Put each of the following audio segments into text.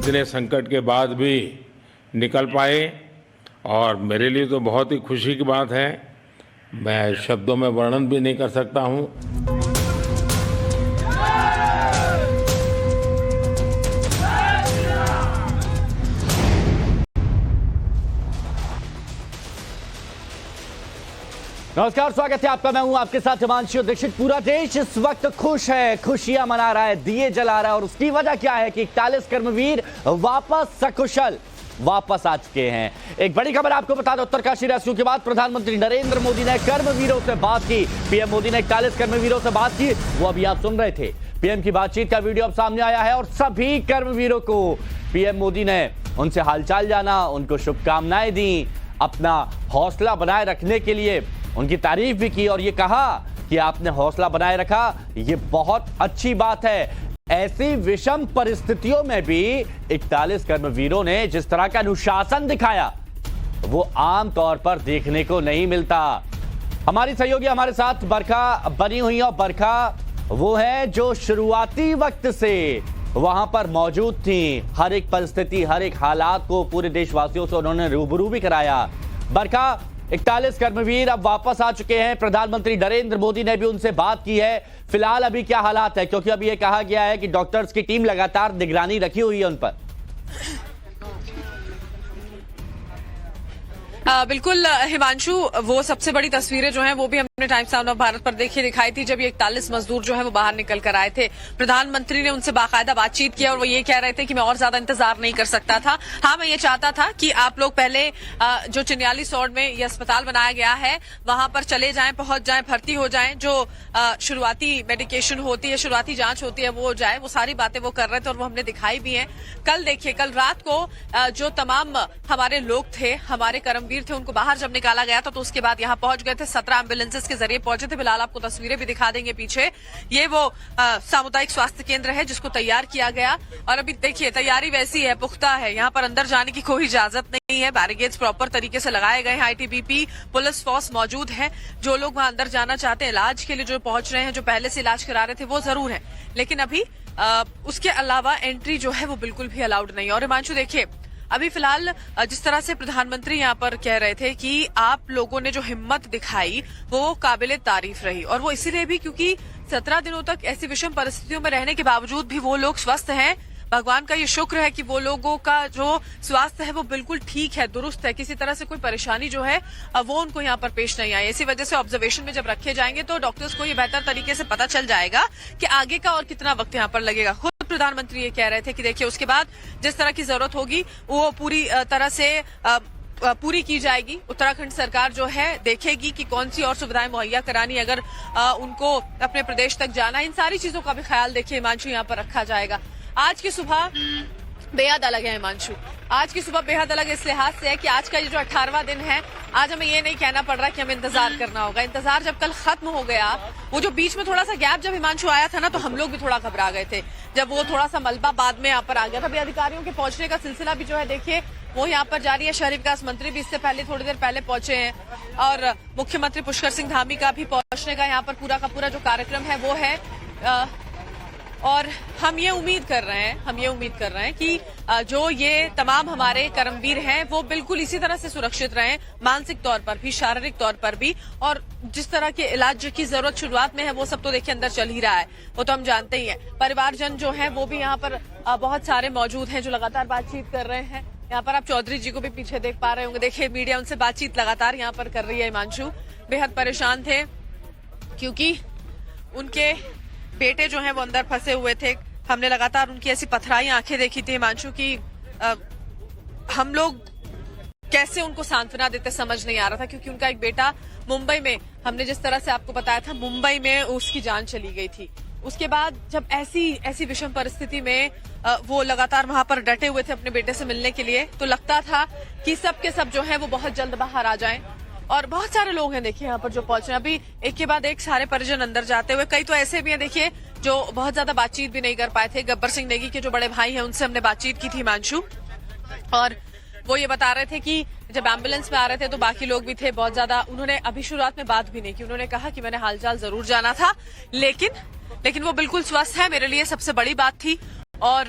इतने संकट के बाद भी निकल पाए और मेरे लिए तो बहुत ही खुशी की बात है। मैं शब्दों में वर्णन भी नहीं कर सकता हूं। नमस्कार, स्वागत है आपका। मैं हूं आपके साथ हिमांशु दीक्षित। पूरा देश इस वक्त खुश है, खुशियां मना रहा है, दिए जला रहा है और उसकी वजह क्या है कि 41 कर्मवीर वापस सकुशल वापस आ चुके हैं। एक बड़ी खबर आपको बता दें, उत्तरकाशी रेस्क्यू के बाद प्रधानमंत्री नरेंद्र मोदी ने कर्मवीरों से बात की। पीएम मोदी ने 41 कर्मवीरों से बात की, वो अभी आप सुन रहे थे। पीएम की बातचीत का वीडियो अब सामने आया है और सभी कर्मवीरों को पीएम मोदी ने उनसे हालचाल जाना, उनको शुभकामनाएं दी, अपना हौसला बनाए रखने के लिए उनकी तारीफ भी की और ये कहा कि आपने हौसला बनाए रखा, ये बहुत अच्छी बात है। ऐसी विषम परिस्थितियों में भी 41 कर्मवीरों ने जिस तरह का अनुशासन दिखाया वो आम तौर पर देखने को नहीं मिलता। हमारी सहयोगी हमारे साथ बरखा बनी हुई है और बरखा वो है जो शुरुआती वक्त से वहां पर मौजूद थी। हर एक परिस्थिति, हर एक हालात को पूरे देशवासियों से उन्होंने रूबरू भी कराया। बरखा, 41 कर्मवीर अब वापस आ चुके हैं। प्रधानमंत्री नरेंद्र मोदी ने भी उनसे बात की है। फिलहाल अभी क्या हालात है, क्योंकि अभी ये कहा गया है कि डॉक्टर्स की टीम लगातार निगरानी रखी हुई है उन पर। बिल्कुल हिमांशु, वो सबसे बड़ी तस्वीरें जो हैं वो भी हमने टाइम्स ऑफ भारत पर दिखाई थी जब ये 41 मजदूर जो है वो बाहर निकल कर आए थे। प्रधानमंत्री ने उनसे बाकायदा बातचीत किया और वो ये कह रहे थे कि मैं और ज्यादा इंतजार नहीं कर सकता था। हाँ, मैं ये चाहता था कि आप लोग पहले जो चिन्यालीस वार्ड में ये अस्पताल बनाया गया है वहां पर चले जाएं, पहुंच जाएं, भर्ती हो जाएं, जो शुरुआती मेडिकेशन होती है, शुरुआती जांच होती है वो हो जाए। वो सारी बातें वो कर रहे थे और वो हमने दिखाई भी है। कल देखिए, कल रात को जो तमाम हमारे लोग थे, हमारे कर्मवीर थे, उनको बाहर जब निकाला गया था तो उसके बाद यहाँ पहुंच गए थे। 17 एम्बुलेंसेस के जरिए पहुंचे थे। फिलहाल आपको तस्वीरें भी दिखा देंगे पीछे। ये वो सामुदायिक स्वास्थ्य केंद्र है जिसको तैयार किया गया और अभी देखिए तैयारी वैसी है, पुख्ता है। यहाँ पर अंदर जाने की कोई इजाजत नहीं है। बैरिकेड्स प्रॉपर तरीके से लगाए गए हैं। आईटीबीपी पुलिस फोर्स मौजूद है। जो लोग वहां अंदर जाना चाहते हैं इलाज के लिए, जो पहुंच रहे हैं, जो पहले से इलाज करा रहे थे, वो जरूर है, लेकिन अभी उसके अलावा एंट्री जो है वो बिल्कुल भी अलाउड नहीं है। और हिमांशु देखिए, अभी फिलहाल जिस तरह से प्रधानमंत्री यहाँ पर कह रहे थे कि आप लोगों ने जो हिम्मत दिखाई वो काबिले तारीफ रही, और वो इसीलिए भी क्योंकि 17 दिनों तक ऐसी विषम परिस्थितियों में रहने के बावजूद भी वो लोग स्वस्थ हैं। भगवान का ये शुक्र है कि वो लोगों का जो स्वास्थ्य है वो बिल्कुल ठीक है, दुरुस्त है। किसी तरह से कोई परेशानी जो है वो उनको यहाँ पर पेश नहीं आई। इसी वजह से ऑब्जर्वेशन में जब रखे जाएंगे तो डॉक्टर्स को ये बेहतर तरीके से पता चल जाएगा कि आगे का और कितना वक्त यहाँ पर लगेगा। खुद प्रधानमंत्री ये कह रहे थे कि देखिए उसके बाद जिस तरह की जरूरत होगी वो पूरी तरह से पूरी की जाएगी। उत्तराखंड सरकार जो है देखेगी कि कौन सी और सुविधाएं मुहैया करानी, अगर उनको अपने प्रदेश तक जाना, इन सारी चीजों का भी ख्याल देखिए हिमांशु यहाँ पर रखा जाएगा। आज की सुबह बेहद अलग है हिमांशु। आज की सुबह बेहद अलग इस लिहाज से है कि आज का ये जो 18वां दिन है, आज हमें ये नहीं कहना पड़ रहा कि हमें इंतजार करना होगा। इंतजार जब कल खत्म हो गया, वो जो बीच में थोड़ा सा गैप जब हिमांशु आया था ना, तो हम लोग भी थोड़ा घबरा गए थे जब वो थोड़ा सा मलबा बाद में यहाँ पर आ गया था। अभी अधिकारियों के पहुंचने का सिलसिला भी जो है देखिए वो यहाँ पर जारी है। शहरी विकास मंत्री भी इससे पहले थोड़ी देर पहले पहुंचे हैं और मुख्यमंत्री पुष्कर सिंह धामी का भी पहुंचने का यहाँ पर पूरा का पूरा जो कार्यक्रम है वो है। और हम ये उम्मीद कर रहे हैं कि जो ये तमाम हमारे कर्मवीर हैं वो बिल्कुल इसी तरह से सुरक्षित रहें, मानसिक तौर पर भी, शारीरिक तौर पर भी, और जिस तरह के इलाज की जरूरत शुरुआत में है वो सब तो देखिए अंदर चल ही रहा है, वो तो हम जानते ही हैं। परिवारजन जो है वो भी यहाँ पर बहुत सारे मौजूद हैं जो लगातार बातचीत कर रहे हैं। यहाँ पर आप चौधरी जी को भी पीछे देख पा रहे होंगे। देखिए मीडिया उनसे बातचीत लगातार यहाँ पर कर रही है। हिमांशु बेहद परेशान थे क्योंकि उनके बेटे जो हैं वो अंदर फंसे हुए थे। हमने लगातार उनकी ऐसी पथराई आंखें देखी थी हिमांशु की हम लोग कैसे उनको सांत्वना देते समझ नहीं आ रहा था, क्योंकि उनका एक बेटा मुंबई में, हमने जिस तरह से आपको बताया था, मुंबई में उसकी जान चली गई थी। उसके बाद जब ऐसी विषम परिस्थिति में वो लगातार वहां पर डटे हुए थे अपने बेटे से मिलने के लिए, तो लगता था कि सब के सब जो है वो बहुत जल्द बाहर आ जाएं। और बहुत सारे लोग हैं देखिए यहाँ पर जो पहुंच रहे हैं। अभी एक के बाद एक सारे परिजन अंदर जाते हुए, कई तो ऐसे भी हैं देखिए जो बहुत ज्यादा बातचीत भी नहीं कर पाए थे। गब्बर सिंह नेगी के जो बड़े भाई हैं उनसे हमने बातचीत की थी हिमांशु, और वो ये बता रहे थे कि जब एम्बुलेंस में आ रहे थे तो बाकी लोग भी थे बहुत ज्यादा। उन्होंने अभी शुरुआत में बात भी नहीं की। उन्होंने कहा कि मैंने हालचाल जरूर जाना था, लेकिन वो बिल्कुल स्वस्थ है, मेरे लिए सबसे बड़ी बात थी। और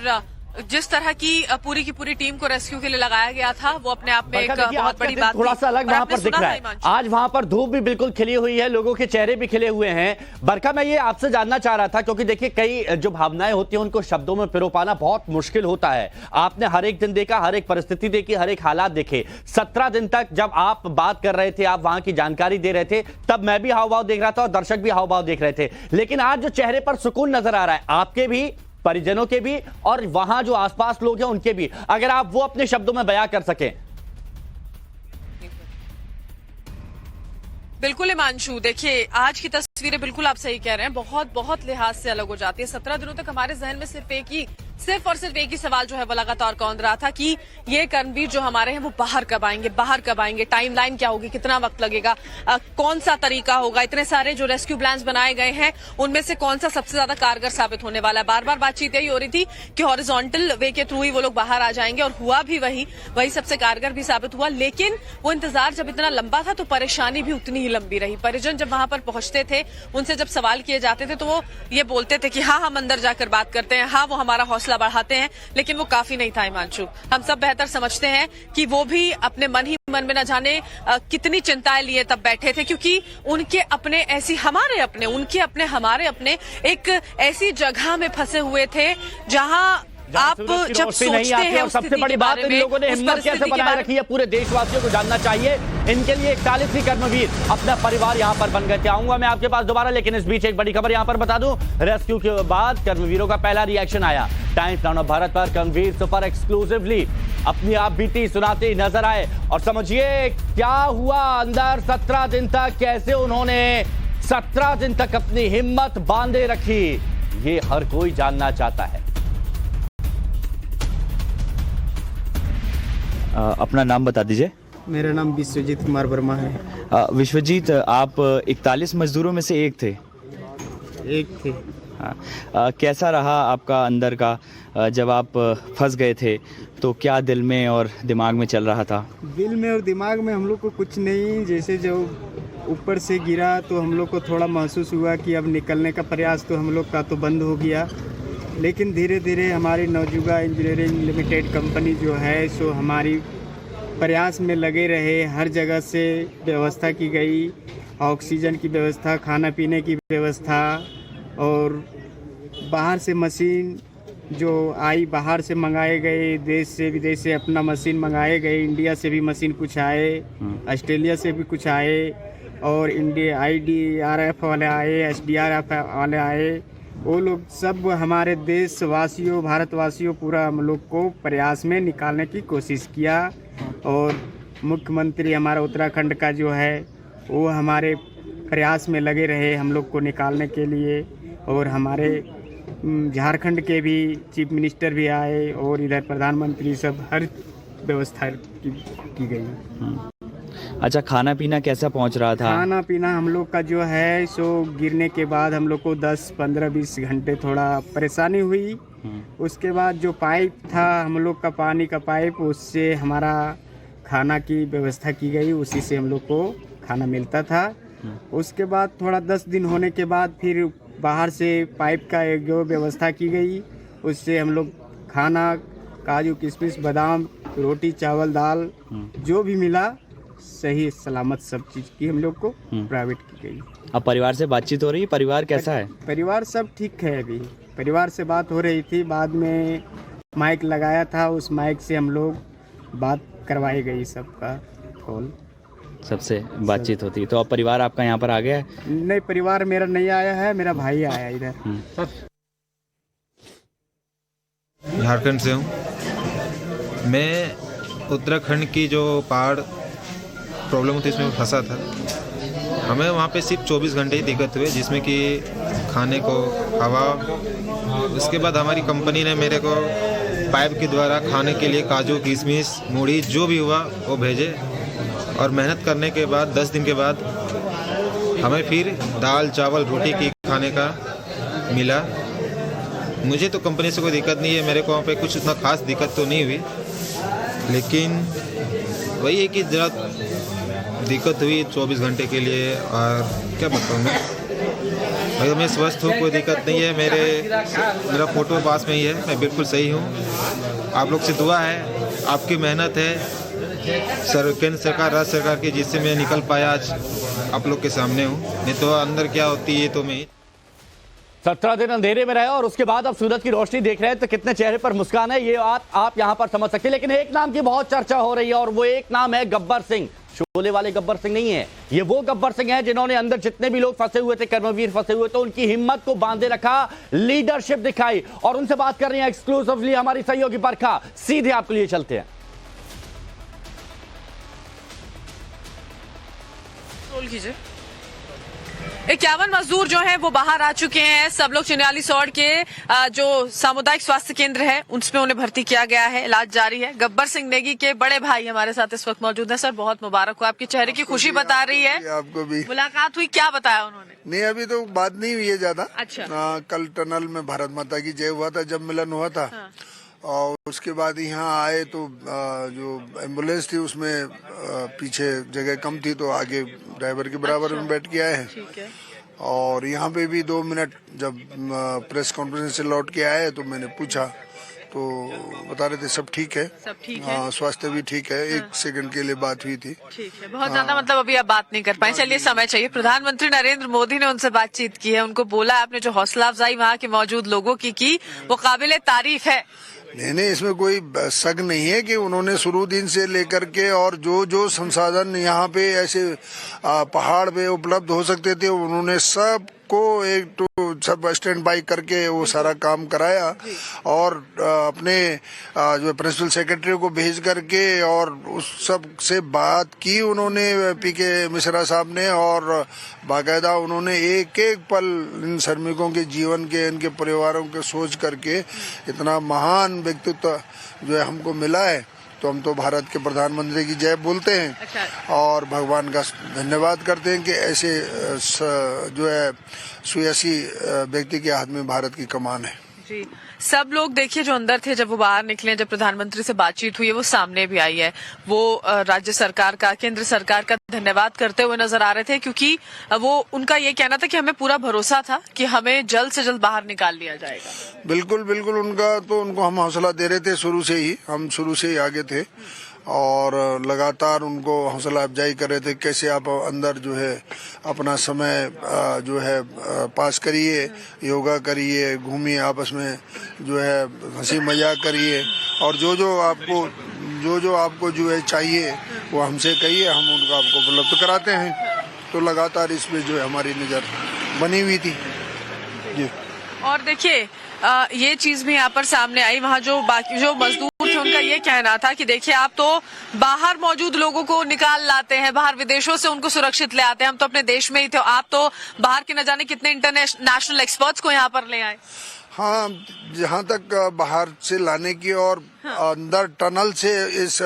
जिस तरह की पूरी टीम को रेस्क्यू के लिए लगाया गया था वो अपने आप में एक बहुत बड़ी बात थोड़ा सा अलग वहां पर दिख रहा है। हिमांशु? आज वहां पर धूप भी बिल्कुल खिली हुई है, लोगों के चेहरे भी खिले हुए हैं। बरखा, मैं ये आपसे जानना चाह रहा था क्योंकि देखिए कई जो भावनाएं होती हैं उनको शब्दों में पिरो पाना बहुत मुश्किल होता है। आपने हर एक दिन देखा, हर एक परिस्थिति देखी, हर एक हालात देखे। 17 दिन तक जब आप बात कर रहे थे, आप वहां की जानकारी दे रहे थे, तब मैं भी हाव भाव देख रहा था और दर्शक भी हाव भाव देख रहे थे। लेकिन आज जो चेहरे पर सुकून नजर आ रहा है, आपके भी, परिजनों के भी और वहां जो आसपास लोग हैं उनके भी, अगर आप वो अपने शब्दों में बयां कर सकें। बिल्कुल हिमांशु, देखिए आज की तस्वीरें बिल्कुल आप सही कह रहे हैं, बहुत बहुत लिहाज से अलग हो जाती है। 17 दिनों तक हमारे जहन में सिर्फ एक ही सवाल जो है वो लगातार कौंध रहा था कि ये कर्मवीर जो हमारे हैं वो बाहर कब आएंगे, टाइमलाइन क्या होगी, कितना वक्त लगेगा, कौन सा तरीका होगा, इतने सारे जो रेस्क्यू प्लान्स बनाए गए हैं उनमें से कौन सा सबसे ज्यादा कारगर साबित होने वाला है। बार बार बातचीत यही हो रही थी कि हॉरिजॉन्टल वे के थ्रू ही वो लोग बाहर आ जाएंगे और हुआ भी वही सबसे कारगर भी साबित हुआ। लेकिन वो इंतजार जब इतना लंबा था तो परेशानी भी उतनी ही लंबी रही। परिजन जब वहां पर पहुंचते थे, उनसे जब सवाल किए जाते थे तो वो ये बोलते थे कि हाँ हम अंदर जाकर बात करते हैं, हाँ वो हमारा हौसला बढ़ाते हैं, लेकिन वो काफी नहीं था हिमांशु। हम सब बेहतर समझते हैं कि वो भी अपने मन ही मन में न जाने कितनी चिंताएं लिए तब बैठे थे, क्योंकि उनके अपने हमारे अपने एक ऐसी जगह में फंसे हुए थे जहां आप जब सोचते हैं और सबसे बड़ी बात, इन लोगों ने हिम्मत कैसे बनाए रखी है, पूरे देशवासियों को जानना चाहिए। इनके लिए 41 कर्मवीर अपना परिवार यहां पर बन गए थे। आऊंगा मैं आपके पास दोबारा, लेकिन इस बीच एक बड़ी खबर यहां पर बता दूं। रेस्क्यू के बाद कर्मवीरों का पहला रिएक्शन आया। टाइम्स नाउ ऑफ भारत पर कर्मवीर सुपर एक्सक्लूसिवली अपनी आप बीती सुनाते नजर आए और समझिए क्या हुआ अंदर 17 दिन तक, कैसे उन्होंने 17 दिन तक अपनी हिम्मत बांधे रखी, ये हर कोई जानना चाहता है। अपना नाम बता दीजिए। मेरा नाम विश्वजीत कुमार वर्मा है। विश्वजीत, आप 41 मजदूरों में से एक थे। हाँ, कैसा रहा आपका अंदर का जब आप फंस गए थे, तो क्या दिल में और दिमाग में चल रहा था? दिल में और दिमाग में हम लोग को कुछ नहीं, जैसे जब ऊपर से गिरा तो हम लोग को थोड़ा महसूस हुआ कि अब निकलने का प्रयास तो हम लोग का तो बंद हो गया। लेकिन धीरे धीरे हमारी नवजुगा इंजीनियरिंग लिमिटेड कंपनी जो है सो हमारी प्रयास में लगे रहे। हर जगह से व्यवस्था की गई, ऑक्सीजन की व्यवस्था, खाना पीने की व्यवस्था, और बाहर से मशीन जो आई, बाहर से मंगाए गए, देश से विदेश से अपना मशीन मंगाए गए। इंडिया से भी मशीन कुछ आए, ऑस्ट्रेलिया से भी कुछ आए, और इंडिया IDRF वाले आए, SDRF वाले आए। वो लोग सब हमारे देशवासियों, भारतवासियों, पूरा हम लोग को प्रयास में निकालने की कोशिश किया। और मुख्यमंत्री हमारा उत्तराखंड का जो है वो हमारे प्रयास में लगे रहे हम लोग को निकालने के लिए। और हमारे झारखंड के भी चीफ मिनिस्टर भी आए और इधर प्रधानमंत्री, सब हर व्यवस्था की गई। अच्छा, खाना पीना कैसा पहुंच रहा था? खाना पीना हम लोग का जो है सो गिरने के बाद हम लोग को 10, 15, 20 घंटे थोड़ा परेशानी हुई। उसके बाद जो पाइप था हम लोग का, पानी का पाइप, उससे हमारा खाना की व्यवस्था की गई, उसी से हम लोग को खाना मिलता था। उसके बाद थोड़ा 10 दिन होने के बाद फिर बाहर से पाइप का एक जो व्यवस्था की गई, उससे हम लोग खाना, काजू किशमिश, बादाम, रोटी, चावल, दाल, जो भी मिला सही सलामत सब चीज़ की हम लोग को प्राइवेट की गई। अब परिवार से बातचीत हो रही है? परिवार कैसा है? परिवार सब ठीक है। अभी परिवार से बात हो रही थी, बाद में माइक लगाया था, उस माइक से हम लोग बात करवाई गई, सबका कॉल, सबसे बातचीत होती। तो अब परिवार आपका यहाँ पर आ गया है? नहीं, परिवार मेरा नहीं आया है, मेरा भाई आया इधर। झारखंड से हूँ मैं। उत्तराखंड की जो पहाड़ प्रॉब्लम होती है इसमें फंसा था। हमें वहाँ पे सिर्फ 24 घंटे ही दिक्कत हुए, जिसमें कि खाने को, हवा। उसके बाद हमारी कंपनी ने मेरे को पाइप के द्वारा खाने के लिए काजू, किशमिश, मूढ़ी, जो भी हुआ वो भेजे। और मेहनत करने के बाद 10 दिन के बाद हमें फिर दाल, चावल, रोटी की खाने का मिला। मुझे तो कंपनी से कोई दिक्कत नहीं है, मेरे को वहाँ पे कुछ उतना खास दिक्कत तो नहीं हुई, लेकिन वही है कि ज़रा दिक्कत हुई 24 घंटे के लिए। और क्या बताऊँ मैं, भाई मैं स्वस्थ हूँ, कोई दिक्कत नहीं है। मेरा फ़ोटो पास में ही है, मैं बिल्कुल सही हूँ। आप लोग से दुआ है, आपकी मेहनत है, केंद्र सरकार, राज्य सरकार की, जिससे मैं निकल पाया आज आप लोग के सामने हूँ। नहीं तो अंदर क्या होती है तो मैं 17 दिन अंधेरे में रहे और उसके बाद अब सूरज की रोशनी देख रहे हैं तो कितने चेहरे पर मुस्कान है, ये बात आप यहां पर समझ सकते हैं। लेकिन एक नाम की बहुत चर्चा हो रही है और वो एक नाम है गब्बर सिंह। शोले वाले गब्बर सिंह नहीं है, ये वो गब्बर सिंह है जिन्होंने अंदर जितने भी लोग फंसे हुए थे, कर्मवीर फंसे हुए, तो उनकी हिम्मत को बांधे रखा, लीडरशिप दिखाई। और उनसे बात कर रही है एक्सक्लूसिवली हमारी सहयोगी बरखा। सीधे आपके लिए चलते हैं। रोल कीजिए। 51 मजदूर जो हैं वो बाहर आ चुके हैं। सब लोग चिन्याली सौड़ के जो सामुदायिक स्वास्थ्य केंद्र है उसमें उन्हें भर्ती किया गया है, इलाज जारी है। गब्बर सिंह नेगी के बड़े भाई हमारे साथ इस वक्त मौजूद हैं। सर बहुत मुबारक हो, आपके चेहरे की खुशी बता रही है। आपको भी मुलाकात हुई, क्या बताया उन्होंने? नहीं, अभी तो बात नहीं हुई है ज्यादा। अच्छा। कल टनल में भारत माता की जय हुआ था, जब मिलन हुआ था। और उसके बाद यहाँ आए तो जो एम्बुलेंस थी उसमें पीछे जगह कम थी तो आगे ड्राइवर के बराबर में बैठ के आए हैं। ठीक है। और यहाँ पे भी 2 मिनट जब प्रेस कॉन्फ्रेंस से लौट के आए तो मैंने पूछा तो बता रहे थे सब ठीक है, सब ठीक है, स्वास्थ्य भी ठीक है। 1 सेकंड के लिए बात हुई थी। ठीक है, बहुत ज्यादा मतलब अभी आप बात नहीं कर पाए। चलिए, समय चाहिए। प्रधानमंत्री नरेंद्र मोदी ने उनसे बातचीत की है, उनको बोला आपने जो हौसला अफजाई वहाँ के मौजूद लोगों की वो काबिले तारीफ है। नहीं, इसमें कोई शक नहीं है कि उन्होंने शुरू दिन से लेकर के और जो संसाधन यहाँ पे ऐसे पहाड़ पे उपलब्ध हो सकते थे उन्होंने सबको सब स्टैंड बाई करके वो सारा काम कराया। और अपने जो प्रिंसिपल सेक्रेटरी को भेज करके और उस सब से बात की उन्होंने, पीके मिश्रा साहब ने, और बाकायदा उन्होंने एक एक पल इन श्रमिकों के जीवन के, इनके परिवारों के सोच करके इतना महान व्यक्तित्व जो है हमको मिला है। तो हम तो भारत के प्रधानमंत्री की जय बोलते हैं। अच्छा। और भगवान का धन्यवाद करते हैं कि ऐसे जो है सुयसी व्यक्ति के हाथ में भारत की कमान है। जी, सब लोग देखिए जो अंदर थे जब वो बाहर निकले, जब प्रधानमंत्री से बातचीत हुई है वो सामने भी आई है। वो राज्य सरकार का, केंद्र सरकार का धन्यवाद करते हुए नजर आ रहे थे, क्योंकि वो उनका ये कहना था कि हमें पूरा भरोसा था कि हमें जल्द से जल्द बाहर निकाल लिया जाएगा। बिल्कुल बिल्कुल, उनको हम हौसला दे रहे थे शुरू से ही, हम शुरू से ही आगे थे और लगातार उनको हौसला अफजाई कर रहे थे। कैसे आप अंदर जो है अपना समय जो है पास करिए, योगा करिए, घूमिए, आपस में जो है हंसी मजाक करिए, और जो आपको जो है चाहिए वो हमसे कहिए, हम उनको आपको उपलब्ध कराते हैं। तो लगातार इसमें जो है हमारी नज़र बनी हुई थी। जी। और देखिए ये चीज भी यहाँ पर सामने आई, वहाँ जो बाकी जो मजदूर थे उनका ये कहना था कि देखिए आप तो बाहर मौजूद लोगों को निकाल लाते हैं, बाहर विदेशों से उनको सुरक्षित ले आते हैं, हम तो अपने देश में ही थे, आप तो बाहर के न जाने कितने इंटरनेशनल एक्सपर्ट्स को यहाँ पर ले आए। हाँ, जहाँ तक बाहर से लाने की और अंदर टनल से, इस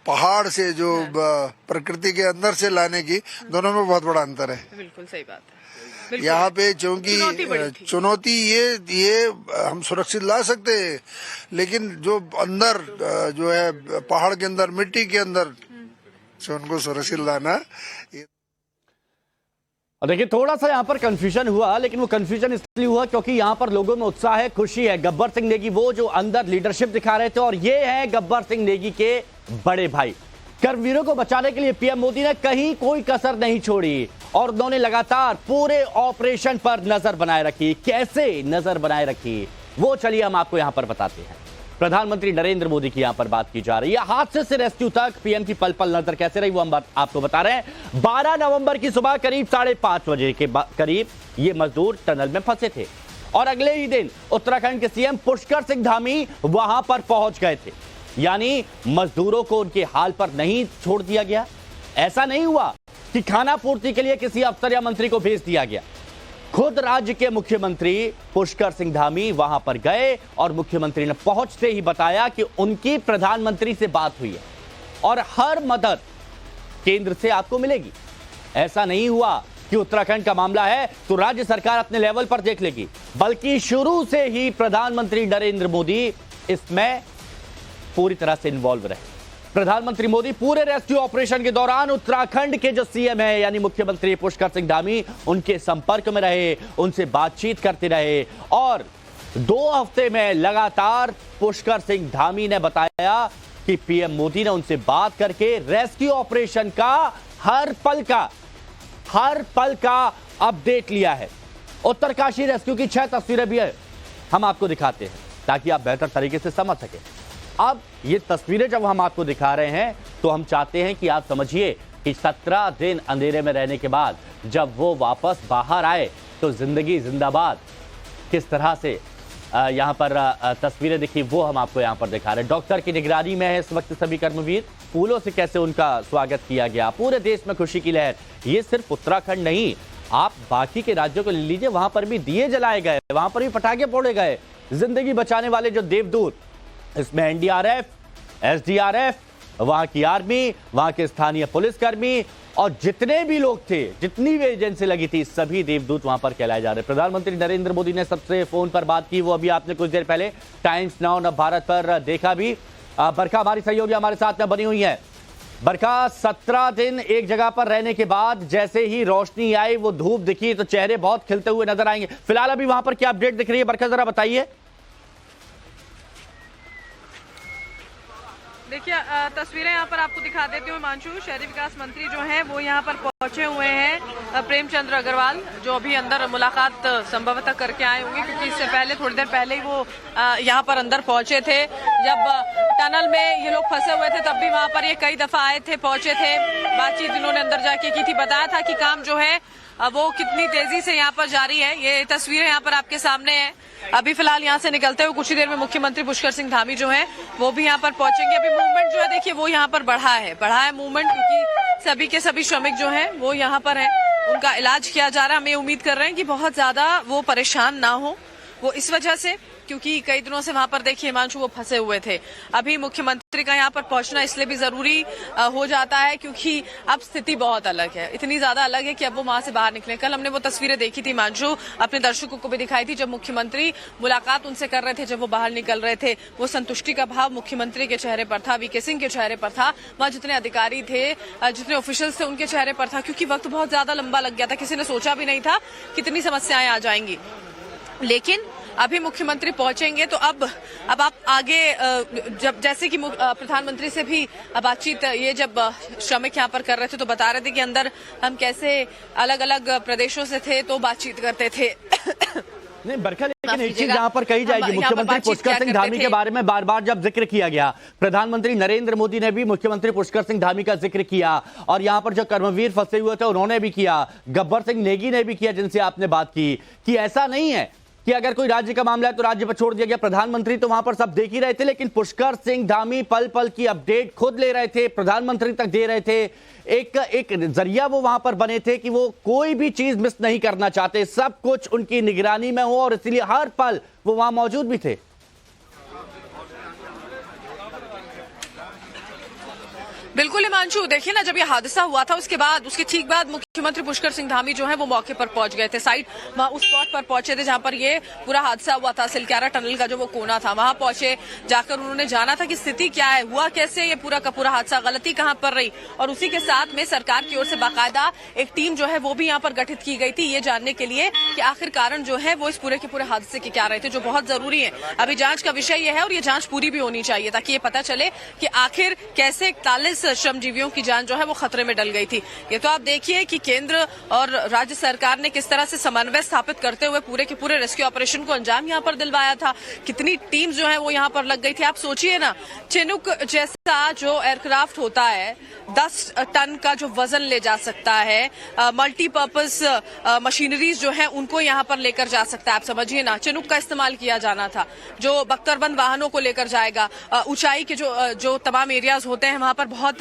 पहाड़ से जो प्रकृति के अंदर से लाने की, दोनों में बहुत बड़ा अंतर है। बिल्कुल सही बात है। यहाँ पे चूंकि चुनौती ये हम सुरक्षित ला सकते हैं, लेकिन जो अंदर जो है पहाड़ के अंदर, मिट्टी के अंदर से उनको सुरक्षित लाना। देखिए थोड़ा सा यहाँ पर कंफ्यूजन हुआ, लेकिन वो कंफ्यूजन इसलिए हुआ क्योंकि यहाँ पर लोगों में उत्साह है, खुशी है। गब्बर सिंह नेगी वो जो अंदर लीडरशिप दिखा रहे थे, और ये है गब्बर सिंह नेगी के बड़े भाई। कर्मवीरों को बचाने के लिए पीएम मोदी ने कहीं कोई कसर नहीं छोड़ी और उन्होंने लगातार पूरे ऑपरेशन पर नजर बनाए रखी। कैसे नजर बनाए रखी वो चलिए हम आपको यहां पर बताते हैं। प्रधानमंत्री नरेंद्र मोदी की यहां पर बात की जा रही है। हादसे से रेस्क्यू तक पीएम की पल पल नजर कैसे रही वो हम आपको बता रहे हैं। 12 नवंबर की सुबह करीब 5:30 बजे के करीब ये मजदूर टनल में फंसे थे और अगले ही दिन उत्तराखंड के सीएम पुष्कर सिंह धामी वहां पर पहुंच गए थे। यानी मजदूरों को उनके हाल पर नहीं छोड़ दिया गया। ऐसा नहीं हुआ कि खाना पूर्ति के लिए किसी अफसर या मंत्री को भेज दिया गया। खुद राज्य के मुख्यमंत्री पुष्कर सिंह धामी वहां पर गए और मुख्यमंत्री ने पहुंचते ही बताया कि उनकी प्रधानमंत्री से बात हुई है और हर मदद केंद्र से आपको मिलेगी। ऐसा नहीं हुआ कि उत्तराखंड का मामला है तो राज्य सरकार अपने लेवल पर देख लेगी, बल्कि शुरू से ही प्रधानमंत्री नरेंद्र मोदी इसमें पूरी तरह से इन्वॉल्व रहे। प्रधानमंत्री मोदी पूरे रेस्क्यू ऑपरेशन के दौरान उत्तराखंड के जो सीएम है यानी मुख्यमंत्री पुष्कर सिंह धामी उनके संपर्क में रहे, उनसे बातचीत करते रहे और 2 हफ्ते में लगातार पुष्कर सिंह धामी ने बताया कि पीएम मोदी ने उनसे बात करके रेस्क्यू ऑपरेशन का हर पल का अपडेट लिया है। उत्तरकाशी रेस्क्यू की 6 तस्वीरें भी है, हम आपको दिखाते हैं ताकि आप बेहतर तरीके से समझ सकें। अब ये तस्वीरें जब हम आपको दिखा रहे हैं तो हम चाहते हैं कि आप समझिए कि 17 दिन अंधेरे में रहने के बाद जब वो वापस बाहर आए तो जिंदगी जिंदाबाद किस तरह से यहाँ पर तस्वीरें दिखी वो हम आपको यहाँ पर दिखा रहे हैं। डॉक्टर की निगरानी में है इस वक्त सभी कर्मवीर, फूलों से कैसे उनका स्वागत किया गया, पूरे देश में खुशी की लहर। ये सिर्फ उत्तराखंड नहीं, आप बाकी के राज्यों को ले लीजिए, वहां पर भी दिए जलाए गए, वहां पर भी पटाखे फोड़े गए। जिंदगी बचाने वाले जो देवदूत, इसमें एनडीआरएफ, एसडीआरएफ, वहां की आर्मी, वहां के स्थानीय पुलिसकर्मी और जितने भी लोग थे, जितनी भी एजेंसी लगी थी, सभी देवदूत वहां पर कहलाए जा रहे। प्रधानमंत्री नरेंद्र मोदी ने सबसे फोन पर बात की, वो अभी आपने कुछ देर पहले टाइम्स नाउ न भारत पर देखा भी। बरखा हमारी सहयोगी हमारे साथ में बनी हुई है। बरखा, 17 दिन एक जगह पर रहने के बाद जैसे ही रोशनी आई, वो धूप दिखी तो चेहरे बहुत खिलते हुए नजर आएंगे। फिलहाल अभी वहां पर क्या अपडेट दिख रही है बरखा, जरा बताइए। देखिए तस्वीरें यहाँ पर आपको दिखा देती हूँ हिमांशु। शहरी विकास मंत्री जो हैं वो यहाँ पर पहुंचे हुए हैं, प्रेमचंद्र अग्रवाल, जो अभी अंदर मुलाकात संभवतः करके आए होंगे क्योंकि इससे पहले थोड़ी देर पहले ही वो यहाँ पर अंदर पहुंचे थे। जब टनल में ये लोग फंसे हुए थे तब भी वहाँ पर ये कई दफा आए थे, पहुंचे थे, बातचीत इन्होंने अंदर जाके की थी, बताया था कि काम जो है वो कितनी तेजी से यहाँ पर जारी है। ये तस्वीरें यहाँ पर आपके सामने हैं। अभी फिलहाल यहाँ से निकलते हुए कुछ ही देर में मुख्यमंत्री पुष्कर सिंह धामी जो हैं वो भी यहाँ पर पहुंचेंगे। अभी मूवमेंट जो है देखिए वो यहाँ पर बढ़ा है मूवमेंट, क्योंकि सभी के सभी श्रमिक जो हैं वो यहाँ पर हैं, उनका इलाज किया जा रहा है। हम ये उम्मीद कर रहे हैं कि बहुत ज्यादा वो परेशान ना हो, वो इस वजह से क्योंकि कई दिनों से वहां पर देखिए हिमांशु वो फंसे हुए थे। अभी मुख्यमंत्री का यहाँ पर पहुंचना इसलिए भी जरूरी हो जाता है क्योंकि अब स्थिति बहुत अलग है, इतनी ज्यादा अलग है कि अब वो वहां से बाहर निकले। कल हमने वो तस्वीरें देखी थी हिमांशु, अपने दर्शकों को भी दिखाई थी, जब मुख्यमंत्री मुलाकात उनसे कर रहे थे, जब वो बाहर निकल रहे थे, वो संतुष्टि का भाव मुख्यमंत्री के चेहरे पर था, वीके सिंह के चेहरे पर था, वहां जितने अधिकारी थे, जितने ऑफिशियल्स थे उनके चेहरे पर था, क्योंकि वक्त बहुत ज्यादा लंबा लग गया था। किसी ने सोचा भी नहीं था कितनी समस्याएं आ जाएंगी, लेकिन अभी मुख्यमंत्री पहुंचेंगे तो अब आप आगे जब जैसे कि प्रधानमंत्री से भी बातचीत ये जब श्रमिक यहाँ पर कर रहे थे तो बता रहे थे कि अंदर हम कैसे अलग अलग प्रदेशों से थे तो बातचीत करते थे। नहीं बरखा, लेकिन एक चीज यहाँ पर कही जाएगी, मुख्यमंत्री पुष्कर सिंह धामी के बारे में बार बार जब जिक्र किया गया, प्रधानमंत्री नरेंद्र मोदी ने भी मुख्यमंत्री पुष्कर सिंह धामी का जिक्र किया और यहाँ पर जो कर्मवीर फंसे हुए थे उन्होंने भी किया, गब्बर सिंह नेगी ने भी किया जिनसे आपने बात की, कि ऐसा नहीं है कि अगर कोई राज्य का मामला है तो राज्य पर छोड़ दिया गया। प्रधानमंत्री तो वहां पर सब देख ही रहे थे, लेकिन पुष्कर सिंह धामी पल पल की अपडेट खुद ले रहे थे, प्रधानमंत्री तक दे रहे थे। एक जरिया वो वहां पर बने थे कि वो कोई भी चीज मिस नहीं करना चाहते, सब कुछ उनकी निगरानी में हो और इसलिए हर पल वो वहां मौजूद भी थे। बिल्कुल हिमांशु, देखिए ना, जब ये हादसा हुआ था उसके बाद, उसके ठीक बाद मुख्यमंत्री पुष्कर सिंह धामी जो है वो मौके पर पहुंच गए थे, साइड वहां उस स्पॉट पर पहुंचे थे जहां पर ये पूरा हादसा हुआ था, सिलक्यारा टनल का जो वो कोना था, वहां पहुंचे, जाकर उन्होंने जाना था कि स्थिति क्या है, हुआ कैसे ये पूरा का पूरा हादसा, गलती कहां पर रही, और उसी के साथ में सरकार की ओर से बाकायदा एक टीम जो है वो भी यहाँ पर गठित की गई थी ये जानने के लिए कि आखिर कारण जो है वो इस पूरे के पूरे हादसे के क्या रहे थे, जो बहुत जरूरी है। अभी जांच का विषय यह है और ये जांच पूरी भी होनी चाहिए ताकि ये पता चले कि आखिर कैसे 41 श्रमजीवियों की जान जो है वो खतरे में डल गई थी। ये तो आप देखिए कि केंद्र और राज्य सरकार ने किस तरह से समन्वय स्थापित करते हुए पूरे के पूरे रेस्क्यू ऑपरेशन को अंजाम यहाँ पर दिलवाया था, कितनी टीम जो है वो यहाँ पर लग गई थी। आप सोचिए ना, चिनूक जैसा जो एयरक्राफ्ट होता है 10 टन का जो वजन ले जा सकता है, मल्टीपर्पज मशीनरीज जो है उनको यहाँ पर लेकर जा सकता है। आप समझिए ना, चिनूक का इस्तेमाल किया जाना था जो बख्तरबंद वाहनों को लेकर जाएगा, ऊंचाई के जो तमाम एरियाज होते हैं वहां पर बहुत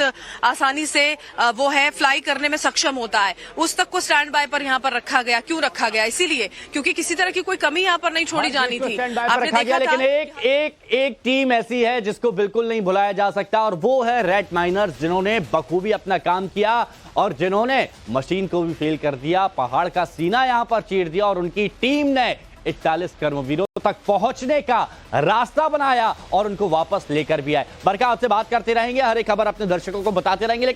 आसानी से वो है फ्लाई करने में सक्षम होता है, उस तक को स्टैंड बाय पर यहाँ पर रखा गया। क्यों रखा गया? इसीलिए क्योंकि किसी तरह की कोई कमी यहाँ पर नहीं छोड़ी जानी थी। आपने देखा लेकिन एक टीम ऐसी है जिसको बिल्कुल नहीं भुलाया जा सकता और वो है रेड माइनर्स, जिन्होंने बखूबी अपना काम किया और जिन्होंने मशीन को भी फेल कर दिया, पहाड़ का सीना यहाँ पर चीर दिया और उनकी टीम ने 41 कर्मवीरों तक पहुंचने का रास्ता बनाया और उनको वापस लेकर भी आए। बरका आपसे बात करते रहेंगे, हर एक खबर अपने दर्शकों को बताते रहेंगे, लेकिन